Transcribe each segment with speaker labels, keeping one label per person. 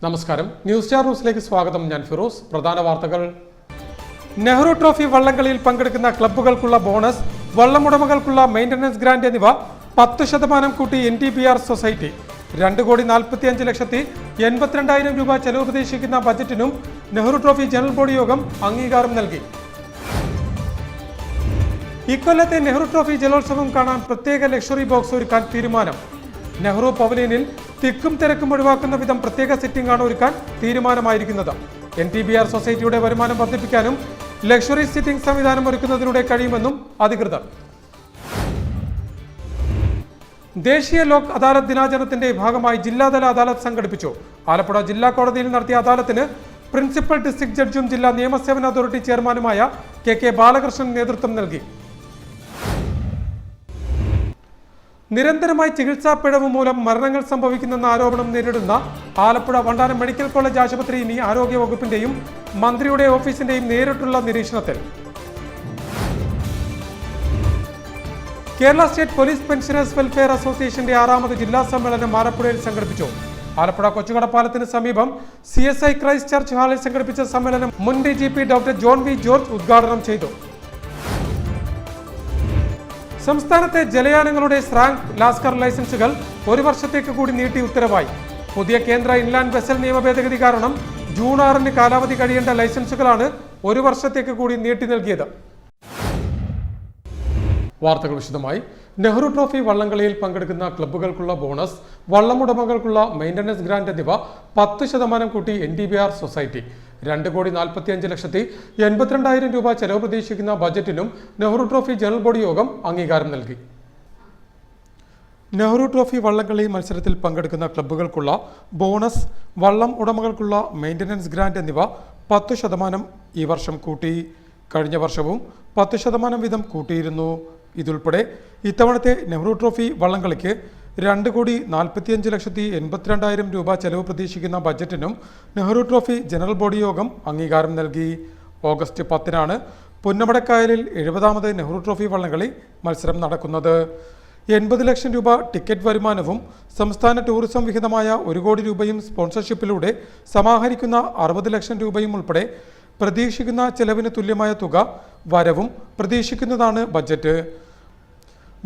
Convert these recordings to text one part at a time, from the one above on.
Speaker 1: നമസ്കാരം, news star ന്യൂസിലേക്ക് സ്വാഗതം. ഞാൻ ഫിറോസ്. പ്രധാന വാർത്തകൾ. നെഹ്റു ട്രോഫി വള്ളംകളിയിൽ പങ്കെടുക്കുന്ന ക്ലബ്ബുകൾക്കുള്ള ബോണസ്, വള്ളമുടമകൾക്കുള്ള മെയിൻ്റനൻസ് ഗ്രാന്റ് എന്നിവ 10% കൂട്ടി NTBR സൊസൈറ്റി. 2,45,82,000 രൂപ ചെലവ് പ്രതീക്ഷിക്കുന്ന ബജറ്റിനും നെഹ്റു ട്രോഫി ജനറൽ ബോഡി യോഗം അംഗീകാരം നൽകി. ഇക്കൊല്ലത്തെ നെഹ്റു ട്രോഫി ജലോത്സവം കാണാൻ പ്രത്യേക ലക്ഷറി ബോക്സ് ഒരുക്കാൻ തീരുമാനം. നെഹ്റു പവലിയനിൽ തിക്കും തിരക്കും ഒഴിവാക്കുന്ന വിധം പ്രത്യേക സിറ്റിംഗ് ആണ് ഒരുക്കാൻ തീരുമാനമായിരിക്കുന്നത്. NTBR സൊസൈറ്റിയുടെ വരുമാനം വർദ്ധിപ്പിക്കാനും ലക്ഷറി സിറ്റിംഗ് സംവിധാനം ഒരുക്കുന്നതിലൂടെ കഴിയുമെന്നും അധികൃതർ. ദേശീയ ലോക് അദാലത്ത് ദിനാചരണത്തിന്റെ ഭാഗമായി ജില്ലാതല അദാലത്ത് സംഘടിപ്പിച്ചു. ആലപ്പുഴ ജില്ലാ കോടതിയിൽ നടത്തിയ അദാലത്തിന് പ്രിൻസിപ്പൽ ഡിസ്ട്രിക്ട് ജഡ്ജും ജില്ലാ നിയമസേവന അതോറിറ്റി ചെയർമാനുമായ KK ബാലകൃഷ്ണൻ നേതൃത്വം നൽകി. നിരന്തരമായി ചികിത്സാ പിഴവ് മൂലം മരണങ്ങൾ സംഭവിക്കുന്നെന്ന ആരോപണം നേരിടുന്ന ആലപ്പുഴ വണ്ടാനം മെഡിക്കൽ കോളേജ് ആശുപത്രി ഇനി ആരോഗ്യ വകുപ്പിന്റെയും മന്ത്രിയുടെ ഓഫീസിന്റെയും നേരിട്ടുള്ള നിരീക്ഷണത്തിൽ. Kerala state police pensioners welfare അസോസിയേഷന്റെ 6ാമത് ജില്ലാ സമ്മേളനം ആലപ്പുഴയിൽ സംഘടിപ്പിച്ചു. ആലപ്പുഴ കൊച്ചുകടപ്പാലത്തിന് സമീപം CSI ക്രൈസ്റ്റ് ചർച്ച് ഹാളിൽ സംഘടിപ്പിച്ച സമ്മേളനം മുൻ DGP doctor John V George ഉദ്ഘാടനം ചെയ്തു. സംസ്ഥാനത്തെ ജലയാനങ്ങളുടെ സ്രാങ്ക് ലാസ്കർ ലൈസൻസുകൾ 1 വർഷത്തേക്ക് കൂടി നീട്ടി ഉത്തരവായി. പുതിയ കേന്ദ്ര ഇൻലാൻഡ് വെസൽ നിയമ ഭേദഗതി കാരണം ജൂൺ 6-ന് കാലാവധി കഴിയേണ്ട ലൈസൻസുകളാണ് 1 വർഷത്തേക്ക് കൂടി നീട്ടി നൽകിയത്. വാർത്തകൾ വിശദമായി. നെഹ്റു ട്രോഫി വള്ളംകളിയിൽ പങ്കെടുക്കുന്ന ക്ലബ്ബുകൾക്കുള്ള ബോണസ്, വള്ളമുടമകൾക്കുള്ള മെയിൻ്റനൻസ് ഗ്രാന്റ് എന്നിവ 10% കൂട്ടി NTBR സൊസൈറ്റി. 2,45,82,000 രൂപ ചെലവ് പ്രതീക്ഷിക്കുന്ന ബജറ്റിനും നെഹ്റു ട്രോഫി ജനറൽ ബോഡി യോഗം അംഗീകാരം നൽകി. നെഹ്റു ട്രോഫി വള്ളംകളി മത്സരത്തിൽ പങ്കെടുക്കുന്ന ക്ലബ്ബുകൾക്കുള്ള ബോണസ്, വള്ളം ഉടമകൾക്കുള്ള മെയിൻ്റനൻസ് ഗ്രാന്റ് എന്നിവ 10% ഈ വർഷം കൂട്ടി. കഴിഞ്ഞ വർഷവും 10% വീതം കൂട്ടിയിരുന്നു. ഇതുൾപ്പെടെ ഇത്തവണത്തെ നെഹ്റു ട്രോഫി വള്ളംകളിക്ക് 2,45,82,000 രൂപ ചെലവ് പ്രതീക്ഷിക്കുന്ന ബജറ്റിനും നെഹ്റു ട്രോഫി ജനറൽ ബോഡി യോഗം അംഗീകാരം നൽകി. ഓഗസ്റ്റ് 10-നാണ് പുന്നമടക്കായലിൽ 70ാമത് നെഹ്റു ട്രോഫി വള്ളംകളി മത്സരം നടക്കുന്നത്. 80 ലക്ഷം രൂപ ടിക്കറ്റ് വരുമാനവും സംസ്ഥാന ടൂറിസം വിഹിതമായ 1 കോടി രൂപയും സ്പോൺസർഷിപ്പിലൂടെ സമാഹരിക്കുന്ന 60 ലക്ഷം രൂപയും ഉൾപ്പെടെ പ്രതീക്ഷിക്കുന്ന ചെലവിന് തുല്യമായ തുക വരവും പ്രതീക്ഷിക്കുന്നതാണ് ബജറ്റ്.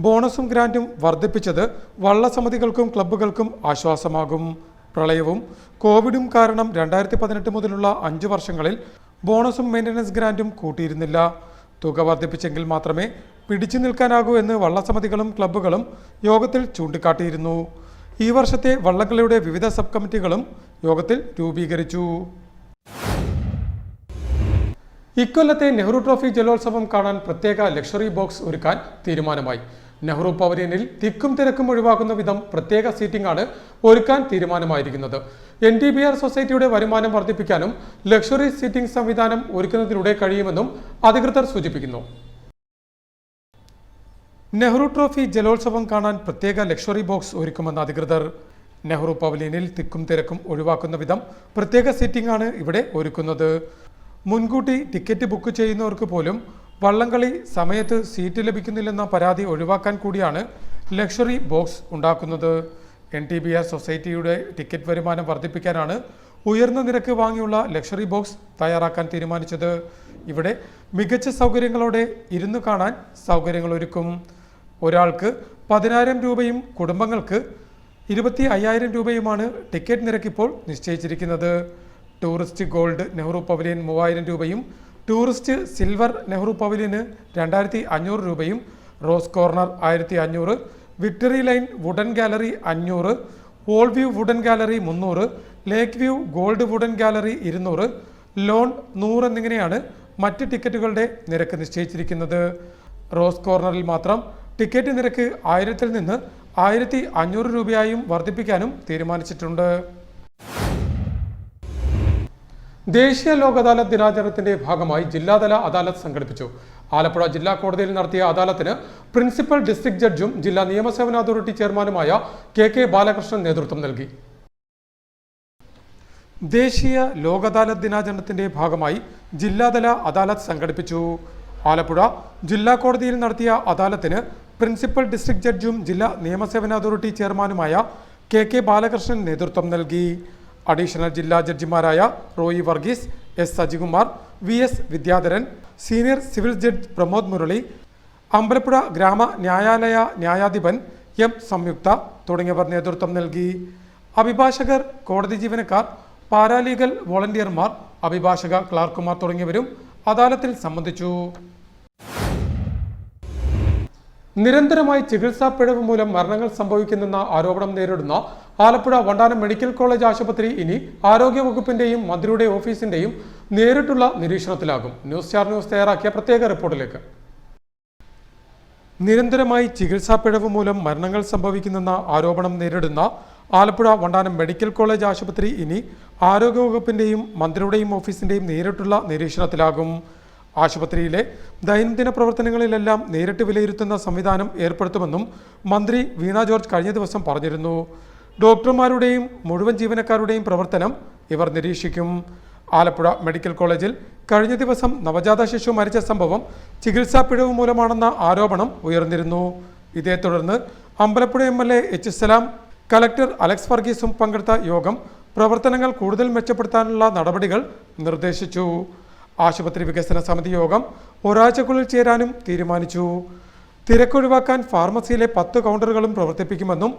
Speaker 1: ബോണസും ഗ്രാന്റും വർദ്ധിപ്പിച്ചത് വള്ളസമിതികൾക്കും ക്ലബ്ബുകൾക്കും ആശ്വാസമാകും. പ്രളയവും കോവിഡും കാരണം 2018 മുതലുള്ള 5 വർഷങ്ങളിൽ ബോണസും മെയിൻ്റനൻസ് ഗ്രാന്റും കൂട്ടിയിരുന്നില്ല. തുക വർദ്ധിപ്പിച്ചെങ്കിൽ മാത്രമേ പിടിച്ചു നിൽക്കാനാകൂ എന്ന് വള്ളസമിതികളും ക്ലബ്ബുകളും യോഗത്തിൽ ചൂണ്ടിക്കാട്ടിയിരുന്നു. ഈ വർഷത്തെ വള്ളംകളിയുടെ വിവിധ സബ് കമ്മിറ്റികളും യോഗത്തിൽ രൂപീകരിച്ചു. ഇക്കൊല്ലത്തെ നെഹ്റു ട്രോഫി ജലോത്സവം കാണാൻ പ്രത്യേക ലക്ഷറി ബോക്സ് ഒരുക്കാൻ തീരുമാനമായി. നെഹ്റു പവലിയനിൽ തിക്കും തിരക്കും ഒഴിവാക്കുന്ന വിധം പ്രത്യേക സീറ്റിംഗ് ആണ് ഒരുക്കാൻ തീരുമാനമായിരിക്കുന്നത്. NTBR സൊസൈറ്റിയുടെ വരുമാനം വർദ്ധിപ്പിക്കാനും ലക്ഷറി സീറ്റിംഗ് സംവിധാനം ഒരുക്കുന്നതിലൂടെ കഴിയുമെന്നും അധികൃതർ സൂചിപ്പിക്കുന്നു. നെഹ്റു ട്രോഫി ജലോത്സവം കാണാൻ പ്രത്യേക ലക്ഷറി ബോക്സ് ഒരുക്കുമെന്ന് അധികൃതർ. നെഹ്റു പവലിയനിൽ തിക്കും തിരക്കും ഒഴിവാക്കുന്ന വിധം പ്രത്യേക സീറ്റിംഗ് ആണ് ഇവിടെ ഒരുക്കുന്നത്. മുൻകൂട്ടി ടിക്കറ്റ് ബുക്ക് ചെയ്യുന്നവർക്ക് പോലും വള്ളംകളി സമയത്ത് സീറ്റ് ലഭിക്കുന്നില്ലെന്ന പരാതി ഒഴിവാക്കാൻ കൂടിയാണ് ലക്ഷറി ബോക്സ് ഉണ്ടാക്കുന്നത്. NTBR സൊസൈറ്റിയുടെ ടിക്കറ്റ് വരുമാനം വർദ്ധിപ്പിക്കാനാണ് ഉയർന്ന നിരക്ക് വാങ്ങിയുള്ള ലക്ഷറി ബോക്സ് തയ്യാറാക്കാൻ തീരുമാനിച്ചത്. ഇവിടെ മികച്ച സൗകര്യങ്ങളോടെ ഇരുന്നു കാണാൻ സൗകര്യങ്ങൾ ഒരുക്കും. ഒരാൾക്ക് 10,000 രൂപയും കുടുംബങ്ങൾക്ക് 25,000 രൂപയുമാണ് ടിക്കറ്റ് നിരക്കിപ്പോൾ നിശ്ചയിച്ചിരിക്കുന്നത്. ടൂറിസ്റ്റ് ഗോൾഡ് നെഹ്റു പവലിയൻ 3,000 രൂപയും ടൂറിസ്റ്റ് സിൽവർ നെഹ്റു പവലിയന് 2,500 രൂപയും, rose corner 1,500, victory line wooden gallery 500, wall view wooden gallery 300, lake view gold wooden gallery 200, lawn 100 എന്നിങ്ങനെയാണ് മറ്റ് ടിക്കറ്റുകളുടെ നിരക്ക് നിശ്ചയിച്ചിരിക്കുന്നത്. റോസ് കോർണറിൽ മാത്രം ടിക്കറ്റ് നിരക്ക് 1000-ൽ നിന്ന് 1,500 രൂപയായും വർദ്ധിപ്പിക്കാനും തീരുമാനിച്ചിട്ടുണ്ട്. ദേശീയ ലോക് അദാലത്ത് ദിനാചരണത്തിന്റെ ഭാഗമായി ജില്ലാതല അദാലത്ത് സംഘടിപ്പിച്ചു. ആലപ്പുഴ ജില്ലാ കോടതിയിൽ നടത്തിയ അദാലത്തിന് പ്രിൻസിപ്പൽ ഡിസ്ട്രിക്ട് ജഡ്ജും ജില്ലാ നിയമസേവന അതോറിറ്റി ചെയർമാനുമായ KK ബാലകൃഷ്ണൻ നേതൃത്വം നൽകി. ദേശീയ ലോക് അദാലത്ത് ദിനാചരണത്തിന്റെ ഭാഗമായി ജില്ലാതല അദാലത്ത് സംഘടിപ്പിച്ചു. ആലപ്പുഴ ജില്ലാ കോടതിയിൽ നടത്തിയ അദാലത്തിന് പ്രിൻസിപ്പൽ ഡിസ്ട്രിക്ട് ജഡ്ജും ജില്ലാ നിയമസേവന അതോറിറ്റി ചെയർമാനുമായ KK ബാലകൃഷ്ണൻ നേതൃത്വം നൽകി. അഡീഷണൽ ജില്ലാ ജഡ്ജിമാരായ Roy Varghese, S Sajikumar, VS Vidyadharan, senior civil judge Pramod Murali, Ambalappuzha ഗ്രാമ ന്യായാലയ ന്യായാധിപൻ M സംയുക്ത തുടങ്ങിയവർ നേതൃത്വം നൽകി. അഭിഭാഷകർ, കോടതി ജീവനക്കാർ, പാരാലീഗൽ വോളണ്ടിയർമാർ, അഭിഭാഷക ക്ലാർക്കുമാർ തുടങ്ങിയവരും അദാലത്തിൽ സംബന്ധിച്ചു. നിരന്തരമായി ചികിത്സാ പിഴവ് മൂലം മരണങ്ങൾ സംഭവിക്കുന്നെന്ന ആരോപണം നേരിടുന്ന ആലപ്പുഴ വണ്ടാനം മെഡിക്കൽ കോളേജ് ആശുപത്രി ഇനി ആരോഗ്യവകുപ്പിന്റെയും മന്ത്രിയുടെ ഓഫീസിന്റെയും നേരിട്ടുള്ള നിരീക്ഷണത്തിലാകും. ന്യൂസ് സ്റ്റാർ ന്യൂസ് തയ്യാറാക്കിയ പ്രത്യേക റിപ്പോർട്ടിലേക്ക്. നിരന്തരമായി ചികിത്സാ പിഴവ് മൂലം മരണങ്ങൾ സംഭവിക്കുന്നെന്ന ആരോപണം നേരിടുന്ന ആലപ്പുഴ വണ്ടാനം മെഡിക്കൽ കോളേജ് ആശുപത്രി ഇനി ആരോഗ്യവകുപ്പിന്റെയും മന്ത്രിയുടെയും ഓഫീസിന്റെയും നേരിട്ടുള്ള നിരീക്ഷണത്തിലാകും. ആശുപത്രിയിലെ ദൈനംദിന പ്രവർത്തനങ്ങളിലെല്ലാം നേരിട്ട് വിലയിരുത്തുന്ന സംവിധാനം ഏർപ്പെടുത്തുമെന്നും മന്ത്രി വീണ ജോർജ് കഴിഞ്ഞ ദിവസം പറഞ്ഞിരുന്നു. ഡോക്ടർമാരുടെയും മുഴുവൻ ജീവനക്കാരുടെയും പ്രവർത്തനം ഇവർ നിരീക്ഷിക്കും. ആലപ്പുഴ മെഡിക്കൽ കോളേജിൽ കഴിഞ്ഞ ദിവസം നവജാത ശിശു മരിച്ച സംഭവം ചികിത്സാ പിഴവ് മൂലമാണെന്ന ആരോപണം ഉയർന്നിരുന്നു. ഇതേ തുടർന്ന് അമ്പലപ്പുഴ MLA H. സലാം, കലക്ടർ അലക്സ് വർഗീസും പങ്കെടുത്ത യോഗം പ്രവർത്തനങ്ങൾ കൂടുതൽ മെച്ചപ്പെടുത്താനുള്ള നടപടികൾ നിർദ്ദേശിച്ചു. ആശുപത്രി വികസന സമിതി യോഗം ഒരാഴ്ചക്കുള്ളിൽ ചേരാനും തീരുമാനിച്ചു. തിരക്കൊഴിവാക്കാൻ ഫാർമസിയിലെ 10 കൗണ്ടറുകളും പ്രവർത്തിപ്പിക്കുമെന്നും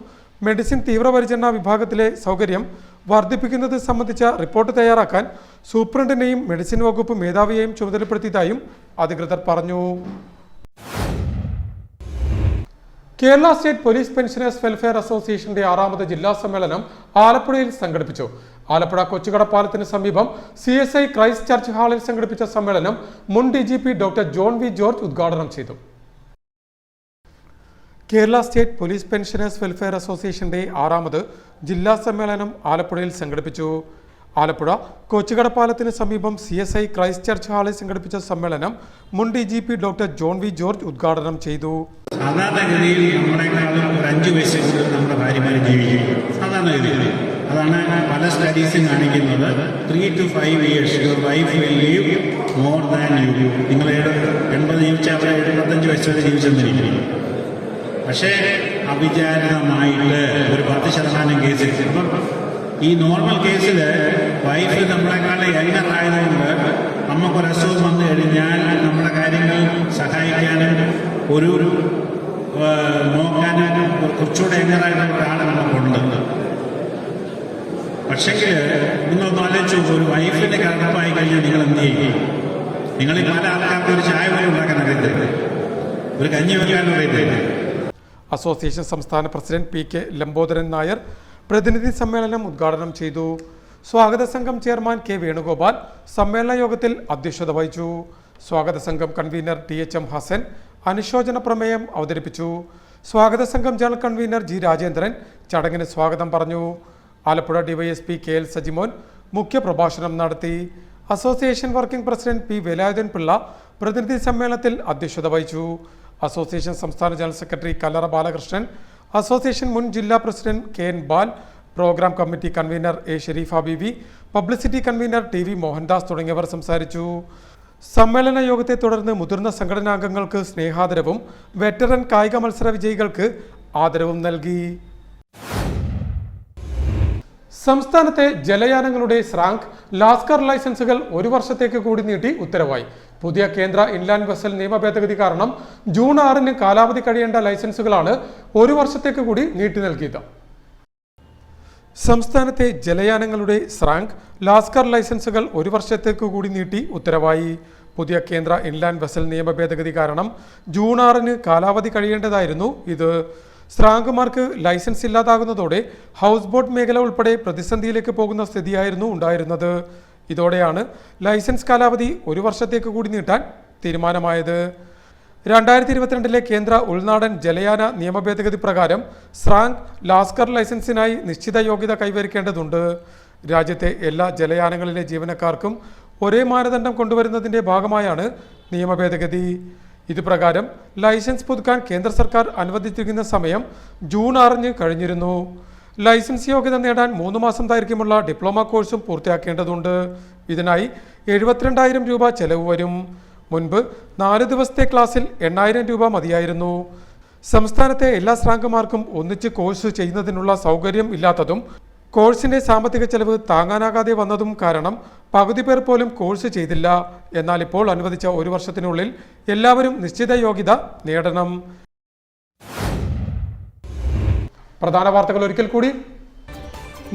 Speaker 1: മെഡിസിൻ തീവ്രപരിചരണ വിഭാഗത്തിലെ സൗകര്യം വർദ്ധിപ്പിക്കുന്നത് സംബന്ധിച്ച റിപ്പോർട്ട് തയ്യാറാക്കാൻ സൂപ്രണ്ടിനെയും മെഡിസിൻ വകുപ്പ് മേധാവിയെയും ചുമതലപ്പെടുത്തിയതായും അധികൃതർ പറഞ്ഞു. Kerala state police pensioners welfare അസോസിയേഷന്റെ 6ാമത് ജില്ലാ സമ്മേളനം ആലപ്പുഴയിൽ സംഘടിപ്പിച്ചു. ആലപ്പുഴ കൊച്ചുകട പാലത്തിന് സമീപം CSI ക്രൈസ്റ്റ് ചർച്ച് ഹാളിൽ സംഘടിപ്പിച്ച സമ്മേളനം മുൻ DGP doctor John V. George ഉദ്ഘാടനം ചെയ്തു. Kerala state police pensioners welfare അസോസിയേഷന്റെ 6ാമത് ജില്ലാ സമ്മേളനം ആലപ്പുഴയിൽ സംഘടിപ്പിച്ചു. ആലപ്പുഴ കൊച്ചുകട പാലത്തിന് സമീപം CSI ക്രൈസ്റ്റ് ചർച്ച് ഹാളിൽ സംഘടിപ്പിച്ച സമ്മേളനം മുൻ DGP doctor John V. George ഉദ്ഘാടനം ചെയ്തു.
Speaker 2: സാധാരണഗതിയിൽ നമ്മളെക്കാളും ഒരു 5 വയസ്സിൽ കൂടുതൽ നമ്മുടെ ഭാര്യമാർ ജീവിക്കും. സാധാരണഗതിയിൽ അതാണ് പല സ്റ്റഡീസും കാണിക്കുന്നത്. 3 to 5 years your wife will leave more than you. നിങ്ങൾ 80 ജീവിച്ച അവിടെ 75 വയസ്സ് വരെ ജീവിച്ചെന്നിരിക്കും. പക്ഷേ അവിചാരിതമായിട്ട് ഒരു 10% കേസിൽ, ഇപ്പം ഈ നോർമൽ കേസിൽ വൈഫ് നമ്മളെക്കാൾ യങ്ങർ ആയതുകൊണ്ട് നമുക്കൊരു അസുഖം വന്നു കഴിഞ്ഞാൽ നമ്മുടെ കാര്യങ്ങൾ സഹായിക്കാനും ഒരു നോക്കാനും കുറച്ചുകൂടെ യങ്ങറായിട്ടുള്ള ആൾ നമുക്കുണ്ട്. പക്ഷെങ്കിൽ നിങ്ങളൊന്ന് ആലോചിച്ചു, ഒരു വൈഫിന്റെ കടപ്പായി കഴിഞ്ഞാൽ നിങ്ങൾ എന്ത് ചെയ്യും? നിങ്ങൾ ഈ പല ആൾക്കാർക്ക് ഒരു ചായ പോലും ഉണ്ടാക്കാൻ അറിയത്തില്ല, ഒരു കഞ്ഞി വെക്കാനും അറിയത്തില്ല.
Speaker 1: അസോസിയേഷൻ സംസ്ഥാന പ്രസിഡന്റ് PK ലംബോദരൻ നായർ പ്രതിനിധി സമ്മേളനം ഉദ്ഘാടനം ചെയ്തു. സ്വാഗത സംഘം ചെയർമാൻ K. വേണുഗോപാൽ സമ്മേളന യോഗത്തിൽ അധ്യക്ഷത വഹിച്ചു. സ്വാഗത സംഘം കൺവീനർ THM ഹസൻ അനുശോചന പ്രമേയം അവതരിപ്പിച്ചു. സ്വാഗത സംഘം ജനറൽ കൺവീനർ G. രാജേന്ദ്രൻ ചടങ്ങിന് സ്വാഗതം പറഞ്ഞു. ആലപ്പുഴ DYSP KL സജിമോൻ മുഖ്യപ്രഭാഷണം നടത്തി. Association working president P. Velayudhan Pillai പ്രതിനിധി സമ്മേളനത്തിൽ അധ്യക്ഷത വഹിച്ചു. അസോസിയേഷൻ സംസ്ഥാന general secretary Kallara Balakrishnan, association മുൻ ജില്ലാ president KN Bal, programme committee convener A. Sharifa Beevi, publicity convener TV Mohandas തുടങ്ങിയവർ സംസാരിച്ചു. സമ്മേളന യോഗത്തെ തുടർന്ന് മുതിർന്ന സംഘടനാംഗങ്ങൾക്ക് സ്നേഹാദരവും വെറ്ററൻ കായിക മത്സര വിജയികൾക്ക് ആദരവും നൽകി. സംസ്ഥാനത്തെ ജലയാനങ്ങളുടെ സ്രാങ്ക് ലാസ്കർ ലൈസൻസുകൾ 1 വർഷത്തേക്ക് കൂടി നീട്ടി ഉത്തരവായി. പുതിയ കേന്ദ്ര ഇൻലാൻഡ് വെസൽ നിയമ ഭേദഗതി കാരണം ജൂൺ 6-ന് കാലാവധി കഴിയേണ്ട ലൈസൻസുകളാണ് 1 വർഷത്തേക്ക് കൂടി നീട്ടി നൽകിയത്. സംസ്ഥാനത്തെ ജലയാനങ്ങളുടെ സ്രാങ്ക് ലാസ്കർ ലൈസൻസുകൾ 1 വർഷത്തേക്ക് കൂടി നീട്ടി ഉത്തരവായി. പുതിയ കേന്ദ്ര ഇൻലാൻഡ് വെസൽ നിയമ ഭേദഗതി കാരണം ജൂൺ 6-ന് കാലാവധി കഴിയേണ്ടതായിരുന്നു ഇത്. സ്രാങ്കുമാർക്ക് ലൈസൻസ് ഇല്ലാതാകുന്നതോടെ ഹൗസ് ബോട്ട് മേഖല ഉൾപ്പെടെ പ്രതിസന്ധിയിലേക്ക് പോകുന്ന സ്ഥിതിയായിരുന്നു ഉണ്ടായിരുന്നത്. ഇതോടെയാണ് ലൈസൻസ് കാലാവധി 1 വർഷത്തേക്ക് കൂടി നീട്ടാൻ തീരുമാനമായത്. 2022 കേന്ദ്ര ഉൾനാടൻ ജലയാന നിയമ ഭേദഗതി പ്രകാരം സ്രാങ്ക് ലാസ്കർ ലൈസൻസിനായി നിശ്ചിത യോഗ്യത കൈവരിക്കേണ്ടതുണ്ട്. രാജ്യത്തെ എല്ലാ ജലയാനങ്ങളിലെ ജീവനക്കാർക്കും ഒരേ മാനദണ്ഡം കൊണ്ടുവരുന്നതിന്റെ ഭാഗമായാണ് നിയമ ഭേദഗതി. ഇതുപ്രകാരം ലൈസൻസ് പുതുക്കാൻ കേന്ദ്ര സർക്കാർ അനുവദിച്ചിരിക്കുന്ന സമയം ജൂൺ 6-ന് കഴിഞ്ഞിരുന്നു. ലൈസൻസ് യോഗ്യത നേടാൻ 3 മാസം ദൈർഘ്യമുള്ള ഡിപ്ലോമ കോഴ്സും പൂർത്തിയാക്കേണ്ടതുണ്ട്. ഇതിനായി 72,000 രൂപ ചെലവ് വരും. മുൻപ് 4 ദിവസത്തെ ക്ലാസ്സിൽ 8,000 രൂപ മതിയായിരുന്നു. സംസ്ഥാനത്തെ എല്ലാ സ്രാങ്കുമാർക്കും ഒന്നിച്ച് കോഴ്സ് ചെയ്യുന്നതിനുള്ള സൗകര്യം ഇല്ലാത്തതും കോഴ്സിന്റെ സാമ്പത്തിക ചെലവ് താങ്ങാനാകാതെ വന്നതും കാരണം പകുതി പേർ പോലും കോഴ്സ് ചെയ്തില്ല. എന്നാൽ ഇപ്പോൾ അനുവദിച്ച 1 വർഷത്തിനുള്ളിൽ എല്ലാവരും നിശ്ചിത യോഗ്യത നേടണം. പ്രധാന വാർത്തകൾ ഒരിക്കൽ കൂടി.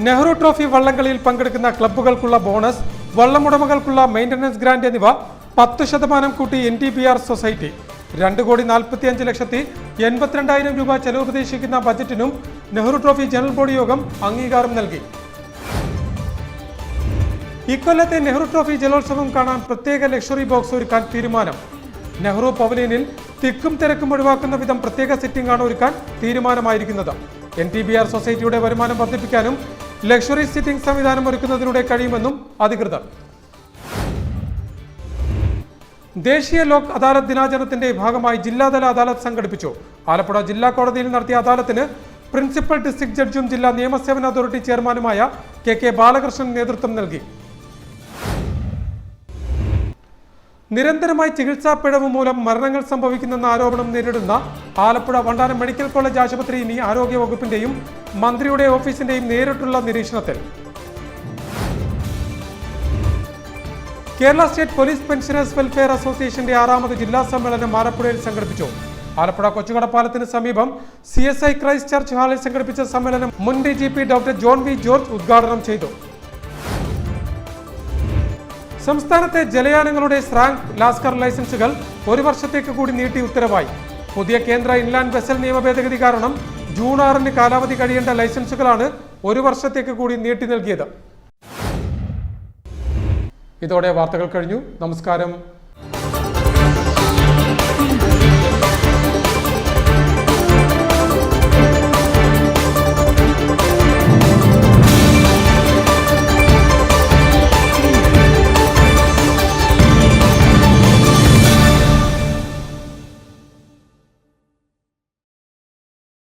Speaker 1: നെഹ്റു ട്രോഫി വള്ളംകളിയിൽ പങ്കെടുക്കുന്ന ക്ലബ്ബുകൾക്കുള്ള ബോണസ്, വള്ളമുടമകൾക്കുള്ള മെയിൻ്റനൻസ് ഗ്രാന്റ് എന്നിവ 10% കൂട്ടി NTBR സൊസൈറ്റി. 2,45,82,000 രൂപ ചെലവ് പ്രതീക്ഷിക്കുന്ന ബജറ്റിനും നെഹ്റു ട്രോഫി ജനറൽ ബോഡി യോഗം അംഗീകാരം നൽകി. ഇക്കൊല്ലത്തെ നെഹ്റു ട്രോഫി ജലോത്സവം കാണാൻ പ്രത്യേക ലക്ഷറി ബോക്സ് ഒരുക്കാൻ തീരുമാനം. നെഹ്റു പവലിയനിൽ തിക്കും തിരക്കും ഒഴിവാക്കുന്ന വിധം പ്രത്യേക സിറ്റിംഗ് ആണ് ഒരുക്കാൻ തീരുമാനമായിരിക്കുന്നത്. NTBR സൊസൈറ്റിയുടെ വരുമാനം വർദ്ധിപ്പിക്കാനും ലക്ഷറി സിറ്റിംഗ് സംവിധാനം ഒരുക്കുന്നതിലൂടെ കഴിയുമെന്നും അധികൃതർ. ദേശീയ ലോക് അദാലത്ത് ദിനാചരണത്തിന്റെ ഭാഗമായി ജില്ലാതല അദാലത്ത് സംഘടിപ്പിച്ചു. ആലപ്പുഴ ജില്ലാ കോടതിയിൽ നടത്തിയ അദാലത്തിന് പ്രിൻസിപ്പൽ ഡിസ്ട്രിക്ട് ജഡ്ജും ജില്ലാ നിയമസേവന അതോറിറ്റി ചെയർമാനുമായ KK ബാലകൃഷ്ണൻ നേതൃത്വം നൽകി. നിരന്തരമായി ചികിത്സാ പിഴവ് മൂലം മരണങ്ങൾ സംഭവിക്കുന്നെന്ന ആരോപണം നേരിടുന്ന ആലപ്പുഴ വണ്ടാനം മെഡിക്കൽ കോളേജ് ആശുപത്രി ഇനി ആരോഗ്യ വകുപ്പിന്റെയും മന്ത്രിയുടെ ഓഫീസിന്റെയും നേരിട്ടുള്ള നിരീക്ഷണത്തിൽ. Kerala state police pensioners welfare അസോസിയേഷന്റെ 6ാമത് ജില്ലാ സമ്മേളനം ആലപ്പുഴയിൽ സംഘടിപ്പിച്ചു. ആലപ്പുഴ കൊച്ചുകടപ്പാലത്തിന് സമീപം CSI ക്രൈസ്റ്റ് ചർച്ച് ഹാളിൽ സംഘടിപ്പിച്ച സമ്മേളനം മുൻ DGP doctor John V George ഉദ്ഘാടനം ചെയ്തു. സംസ്ഥാനത്തെ ജലയാനങ്ങളുടെ സ്രാങ്ക് ലാസ്കർ ലൈസൻസുകൾ 1 വർഷത്തേക്ക് കൂടി നീട്ടി ഉത്തരവായി. പുതിയ കേന്ദ്ര ഇൻലാൻഡ് വെസൽ നിയമ ഭേദഗതി കാരണം ജൂൺ 6-ന് കാലാവധി കഴിയേണ്ട ലൈസൻസുകളാണ് 1 വർഷത്തേക്ക് കൂടി നീട്ടി നൽകിയത്. ഇതോടെ വാർത്തകൾ കഴിഞ്ഞു. നമസ്കാരം.